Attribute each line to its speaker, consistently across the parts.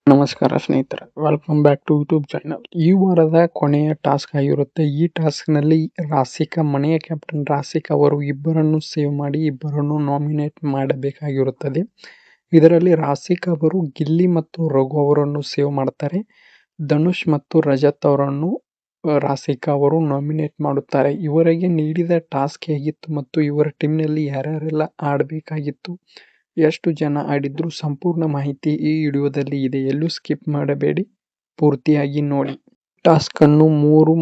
Speaker 1: ನಮಸ್ಕಾರ ಸ್ನೇಹಿತರೆ, welcome back to YouTube channel. ಈ ವಾರದ ಕೊನೆಯ ಟಾಸ್ಕ್ ಆಗಿರುತ್ತೆ. ಈ ಟಾಸ್ಕ್ ನಲ್ಲಿ ರಾಸಿಕಾ, ಮನೆಯ ಕ್ಯಾಪ್ಟನ್ ರಾಸಿಕಾ ಅವರು ಇಬ್ಬರನ್ನು ಸೇವ್ ಮಾಡಿ ಇಬ್ಬರನ್ನು ನಾಮಿನೇಟ್ ಮಾಡಬೇಕಾಗಿರುತ್ತದೆ. ಇದರಲ್ಲಿ ರಾಸಿಕಾ ಅವರು ಗಿಲ್ಲಿ ಮತ್ತು ರಘು ಅವರನ್ನು ಸೇವ್ ಮಾಡ್ತಾರೆ. ಧನುಷ್ ಮತ್ತು ರಜತ್ ಅವರನ್ನು ರಾಸಿಕಾ ಅವರು ನಾಮಿನೇಟ್ ಮಾಡುತ್ತಾರೆ. ಇವರಿಗೆ ನೀಡಿದ ಟಾಸ್ಕ್ ಹೇಗಿತ್ತು ಮತ್ತು ಇವರ ಟೀಮ್ ನಲ್ಲಿ ಯಾರ್ಯಾರೆಲ್ಲ ಆಡಬೇಕಾಗಿತ್ತು, ಎಷ್ಟು ಜನ ಆಡಿದ್ರು, ಸಂಪೂರ್ಣ ಮಾಹಿತಿ ಈ ವಿಡಿಯೋದಲ್ಲಿ ಇದೆ. ಎಲ್ಲೂ ಸ್ಕಿಪ್ ಮಾಡಬೇಡಿ, ಪೂರ್ತಿಯಾಗಿ ನೋಡಿ. ಟಾಸ್ಕ್ ಅನ್ನು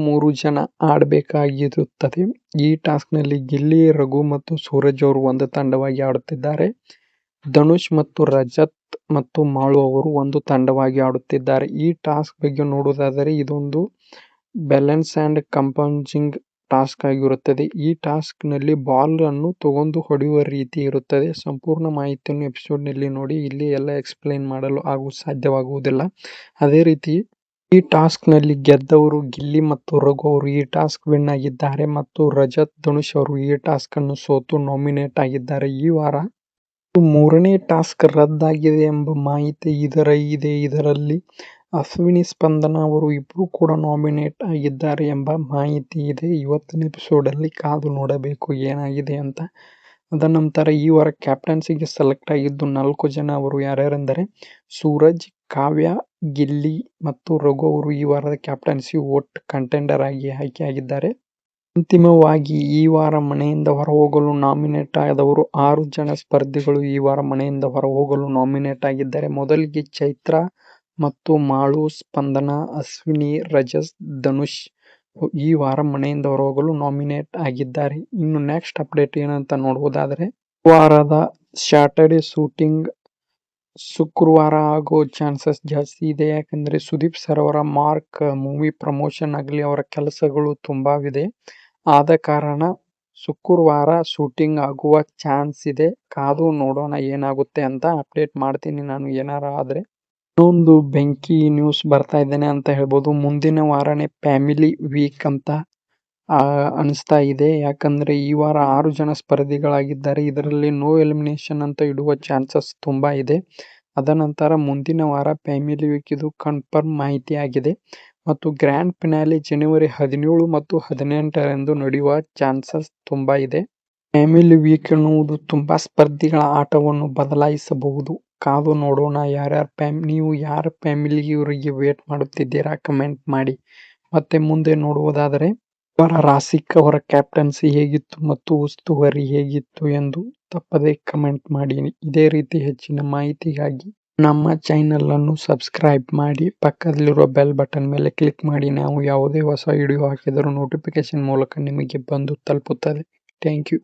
Speaker 1: ಮೂರು ಜನ ಆಡಬೇಕಾಗಿರುತ್ತದೆ. ಈ ಟಾಸ್ಕ್ ನಲ್ಲಿ ಗಿಲ್ಲಿ, ರಘು ಮತ್ತು ಸೂರಜ್ ಅವರು ಒಂದು ತಂಡವಾಗಿ ಆಡುತ್ತಿದ್ದಾರೆ. ಧನುಷ್ ಮತ್ತು ರಜತ್ ಮತ್ತು ಮಾಳು ಅವರು ಒಂದು ತಂಡವಾಗಿ ಆಡುತ್ತಿದ್ದಾರೆ. ಈ ಟಾಸ್ಕ್ ಬಗ್ಗೆ ನೋಡುವುದಾದರೆ ಇದೊಂದು ಬ್ಯಾಲೆನ್ಸ್ ಅಂಡ್ ಕಂಪೌಂಜಿಂಗ್ ಟಾಸ್ಕ್ ಆಗಿರುತ್ತದೆ. ಈ ಟಾಸ್ಕ್ ನಲ್ಲಿ ಬಾಲ್ ಅನ್ನು ತಗೊಂಡು ಹೊಡೆಯುವ ರೀತಿ ಇರುತ್ತದೆ. ಸಂಪೂರ್ಣ ಮಾಹಿತಿಯನ್ನು ಎಪಿಸೋಡ್ ನಲ್ಲಿ ನೋಡಿ. ಇಲ್ಲಿ ಎಲ್ಲ ಎಕ್ಸ್ಪ್ಲೈನ್ ಮಾಡಲು ಸಾಧ್ಯವಾಗುವುದಿಲ್ಲ. ಅದೇ ರೀತಿ ಈ ಟಾಸ್ಕ್ ನಲ್ಲಿ ಗೆದ್ದವರು ಗಿಲ್ಲಿ ಮತ್ತು ರಘು ಅವರು ಈ ಟಾಸ್ಕ್ ವಿನ್ ಆಗಿದ್ದಾರೆ ಮತ್ತು ರಜತ್, ಧನುಷ್ ಅವರು ಈ ಟಾಸ್ಕ್ ಅನ್ನು ಸೋತು ನಾಮಿನೇಟ್ ಆಗಿದ್ದಾರೆ. ಈ ವಾರ ಮೂರನೇ ಟಾಸ್ಕ್ ರದ್ದಾಗಿದೆ ಎಂಬ ಮಾಹಿತಿ ಇದರಲ್ಲಿ ಅಶ್ವಿನಿ, ಸ್ಪಂದನ ಅವರು ಇಬ್ರು ಕೂಡ ನಾಮಿನೇಟ್ ಆಗಿದ್ದಾರೆ ಎಂಬ ಮಾಹಿತಿ ಇದೆ. ಇವತ್ತಿನ ಎಪಿಸೋಡ್ ಅಲ್ಲಿ ಕಾದು ನೋಡಬೇಕು ಏನಾಗಿದೆ ಅಂತ. ಅದ ನಂತರ ಈ ವಾರ ಕ್ಯಾಪ್ಟನ್ಸಿಗೆ ಸೆಲೆಕ್ಟ್ ಆಗಿದ್ದು 4 ಜನ. ಅವರು ಯಾರ್ಯಾರೆಂದರೆ ಸೂರಜ್, ಕಾವ್ಯ, ಗಿಲ್ಲಿ ಮತ್ತು ರಘು ಅವರು ಈ ವಾರದ ಕ್ಯಾಪ್ಟನ್ಸಿ ವೋಟ್ ಕಂಟೆಂಡರ್ ಆಗಿ ಆಯ್ಕೆಯಾಗಿದ್ದಾರೆ. ಅಂತಿಮವಾಗಿ ಈ ವಾರ ಮನೆಯಿಂದ ಹೊರಹೋಗಲು ನಾಮಿನೇಟ್ ಆದವರು 6 ಜನ ಸ್ಪರ್ಧಿಗಳು ಈ ವಾರ ಮನೆಯಿಂದ ಹೊರಹೋಗಲು ನಾಮಿನೇಟ್ ಆಗಿದ್ದಾರೆ. ಮೊದಲಿಗೆ ಚೈತ್ರ ಮತ್ತು ಮಾಳು, ಸ್ಪಂದನ, ಅಶ್ವಿನಿ, ರಜತ್, ಧನುಷ್ ಈ ವಾರ ಮನೆಯಿಂದ ಹೊರಹೋಗಲು ನಾಮಿನೇಟ್ ಆಗಿದ್ದಾರೆ. ಇನ್ನು ನೆಕ್ಸ್ಟ್ ಅಪ್ಡೇಟ್ ಏನಂತ ನೋಡುವುದಾದರೆ, ವಾರದ ಸ್ಯಾಟರ್ಡೆ ಶೂಟಿಂಗ್ ಶುಕ್ರವಾರ ಆಗೋ ಚಾನ್ಸಸ್ ಜಾಸ್ತಿ ಇದೆ. ಯಾಕಂದ್ರೆ ಸುದೀಪ್ ಸರ್ ಅವರ ಮಾರ್ಕ್ ಮೂವಿ ಪ್ರಮೋಷನ್ ಆಗಲಿ, ಅವರ ಕೆಲಸಗಳು ತುಂಬಾವಿದೆ. ಆದ ಕಾರಣ ಶುಕ್ರವಾರ ಶೂಟಿಂಗ್ ಆಗುವ ಚಾನ್ಸ್ ಇದೆ. ಕಾದು ನೋಡೋಣ ಏನಾಗುತ್ತೆ ಅಂತ. ಅಪ್ಡೇಟ್ ಮಾಡ್ತೀನಿ ನಾನು ಏನಾರ ಆದ್ರೆ. ಇನ್ನೊಂದು ಬೆಂಕಿ ನ್ಯೂಸ್ ಬರ್ತಾ ಇದ್ದೇನೆ ಅಂತ ಹೇಳ್ಬೋದು. ಮುಂದಿನ ವಾರನೇ ಫ್ಯಾಮಿಲಿ ವೀಕ್ ಅಂತ ಅನಿಸ್ತಾ ಇದೆ. ಯಾಕಂದ್ರೆ ಈ ವಾರ 6 ಜನ ಸ್ಪರ್ಧಿಗಳಾಗಿದ್ದಾರೆ. ಇದರಲ್ಲಿ ನೋ ಎಲಿಮಿನೇಷನ್ ಅಂತ ಇಡುವ ಚಾನ್ಸಸ್ ತುಂಬಾ ಇದೆ. ಅದ ನಂತರ ಮುಂದಿನ ವಾರ ಫ್ಯಾಮಿಲಿ ವೀಕ್ ಇದು ಕನ್ಫರ್ಮ್ ಮಾಹಿತಿ ಆಗಿದೆ ಮತ್ತು ಗ್ರ್ಯಾಂಡ್ ಫಿನಾಲೆ ಜನವರಿ 17 ಮತ್ತು 18ರಂದು ನಡೆಯುವ ಚಾನ್ಸಸ್ ತುಂಬಾ ಇದೆ. ಫ್ಯಾಮಿಲಿ ವೀಕ್ ಎನ್ನುವುದು ತುಂಬಾ ಸ್ಪರ್ಧಿಗಳ ಆಟವನ್ನು ಬದಲಾಯಿಸಬಹುದು. ಕಾದು ನೋಡೋಣ. ನೀವು ಯಾರ ಫ್ಯಾಮಿಲಿ ಇವರಿಗೆ ವೇಟ್ ಮಾಡುತ್ತಿದ್ದೀರಾ ಕಮೆಂಟ್ ಮಾಡಿ. ಮತ್ತೆ ಮುಂದೆ ನೋಡುವುದಾದರೆ ಅವರ ರಾಸಿಕಾ ಅವರ ಕ್ಯಾಪ್ಟನ್ಸಿ ಹೇಗಿತ್ತು ಮತ್ತು ಉಸ್ತುವಾರಿ ಹೇಗಿತ್ತು ಎಂದು ತಪ್ಪದೇ ಕಮೆಂಟ್ ಮಾಡಿ. ಇದೇ ರೀತಿ ಹೆಚ್ಚಿನ ಮಾಹಿತಿಗಾಗಿ ನಮ್ಮ ಚಾನೆಲ್ ಅನ್ನು ಸಬ್ಸ್ಕ್ರೈಬ್ ಮಾಡಿ, ಪಕ್ಕದಲ್ಲಿರುವ ಬೆಲ್ ಬಟನ್ ಮೇಲೆ ಕ್ಲಿಕ್ ಮಾಡಿ. ನಾವು ಯಾವುದೇ ಹೊಸ ವಿಡಿಯೋ ಹಾಕಿದರೂ ನೋಟಿಫಿಕೇಶನ್ ಮೂಲಕ ನಿಮಗೆ ಬಂದು ತಲುಪುತ್ತದೆ. Thank you.